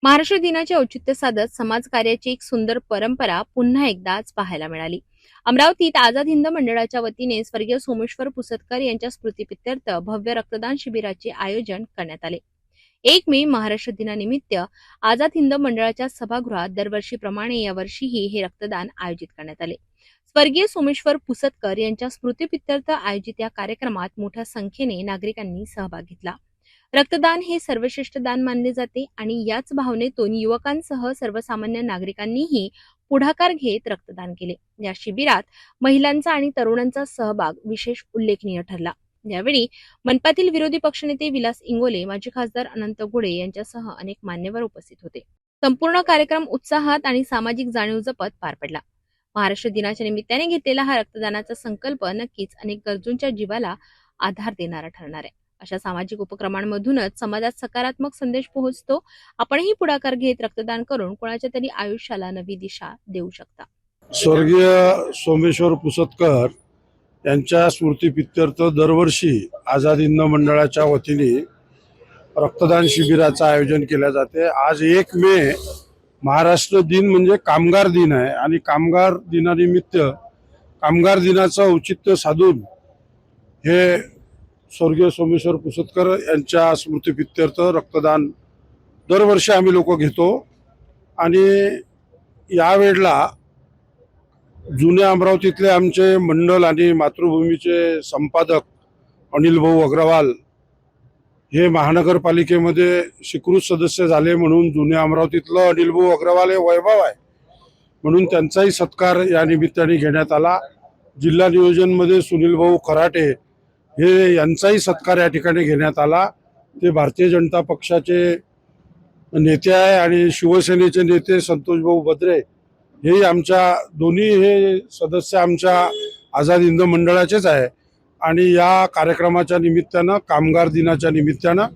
महाराष्ट्र दिनाचे औचित्य साधत समाजकार्याची एक सुंदर परंपरा पुन्हा एकदा आज पाहायला मिळाली. अमरावतीत आझाद हिंद मंडळाच्या वतीने स्वर्गीय सोमेश्वर पुसदकर यांच्या स्मृतीप्रित्यर्थ भव्य रक्तदान शिबिराचे आयोजन करण्यात आले. 1 मे महाराष्ट्र दिनानिमित्त आझाद हिंद मंडळाच्या सभागृहात दरवर्षीप्रमाणे यावर्षीही हे रक्तदान आयोजित करण्यात आले. स्वर्गीय सोमेश्वर पुसदकर यांच्या स्मृतीप्रित्यर्थ आयोजित या कार्यक्रमात मोठ्या संख्येने नागरिकांनी सहभाग घेतला. रक्तदान हे सर्वश्रेष्ठ दान मानले जाते आणि याच भावनेतून युवकांसह सर्वसामान्य नागरिकांनीही पुढाकार घेत रक्तदान केले. या शिबिरात महिलांचा आणि तरुणांचा सहभाग विशेष उल्लेखनीय ठरला. यावेळी मनपातील विरोधी पक्षनेते विलास इंगोले, माजी खासदार अनंत गुळे यांच्यासह अनेक मान्यवर उपस्थित होते. संपूर्ण कार्यक्रम उत्साहात आणि सामाजिक जाणीव जपत पार पडला. महाराष्ट्र दिनाच्या निमित्ताने घेतलेला हा रक्तदानाचा संकल्प नक्कीच अनेक गरजूंच्या जीवाला आधार देणारा ठरणार आहे. अशा सामाजिक उपक्रमांमधूनच समाजात सकारात्मक संदेश पोहोचतो. आपणही पुढाकार घेत रक्तदान करून कोणाच्या तरी आयुष्याला नवी दिशा देऊ शकता. स्वर्गीय सोमेश्वर पुसदकर यांच्या स्मृतीप्रित्यर्थ दरवर्षी आझाद हिंद मंडळाच्या वतीने रक्तदान शिबिराचं आयोजन केले जाते. आज 1 मे महाराष्ट्र दिन म्हणजे कामगार दिन आहे आणि कामगार दिनानिमित्त कामगार दिनाचं औचित्य साधून हे स्वर्गीय सोमेश्वर पुसदकर यांच्या स्मृतीप्रित्यर्थ रक्तदान दरवर्षी आम्ही लोक घेतो. आणि यावेळेला जुन्या अमरावतीतले आमचे मंडल आणि मातृभूमीचे संपादक अनिल भाऊ अग्रवाल हे महानगरपालिकेमध्ये स्वीकृत सदस्य झाले म्हणून जुन्या अमरावतीतलं अनिल भाऊ अग्रवाल हे वैभव आहे म्हणून त्यांचाही सत्कार या निमित्ताने घेण्यात आला. जिल्हा नियोजनमध्ये सुनील भाऊ खराटे हे यांचाही सत्कार या ठिकाणी घेण्यात आला. ते भारतीय जनता पक्षाचे नेते आहे आणि शिवसेनेचे नेते संतोष भाऊ बद्रे हे आमच्या दोन्ही हे सदस्य आमच्या आझाद हिंद मंडळाचेच आहे. आणि या कार्यक्रमाच्या निमित्तानं कामगार दिनाच्या निमित्तानं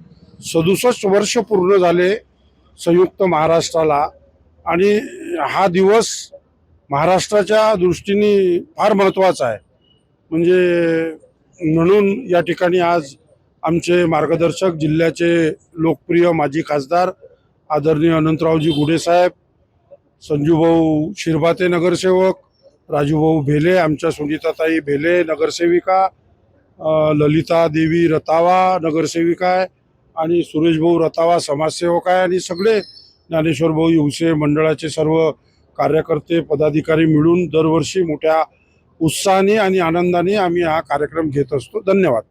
67 वर्ष पूर्ण झाले संयुक्त महाराष्ट्राला आणि हा दिवस महाराष्ट्राच्या दृष्टीने फार महत्त्वाचा आहे. म्हणून या ठिकाणी आज आमचे मार्गदर्शक जिल्ह्याचे लोकप्रिय माजी खासदार आदरणीय अनंतरावजी गुढे साहेब, संजूभाऊ शिरभाते नगरसेवक, राजूभाऊ भेले, आमच्या सुनीताताई भेले नगरसेविका, ललिता देवी रतावा नगरसेविका आहे आणि सुरेशभाऊ रतावा समाजसेवक आहे आणि सगळे ज्ञानेश्वरभाऊ युवसे मंडळाचे सर्व कार्यकर्ते पदाधिकारी मिळून दरवर्षी मोठ्या उत्साहाने आणि आनंदाने आम्ही हा कार्यक्रम घेत असतो. धन्यवाद.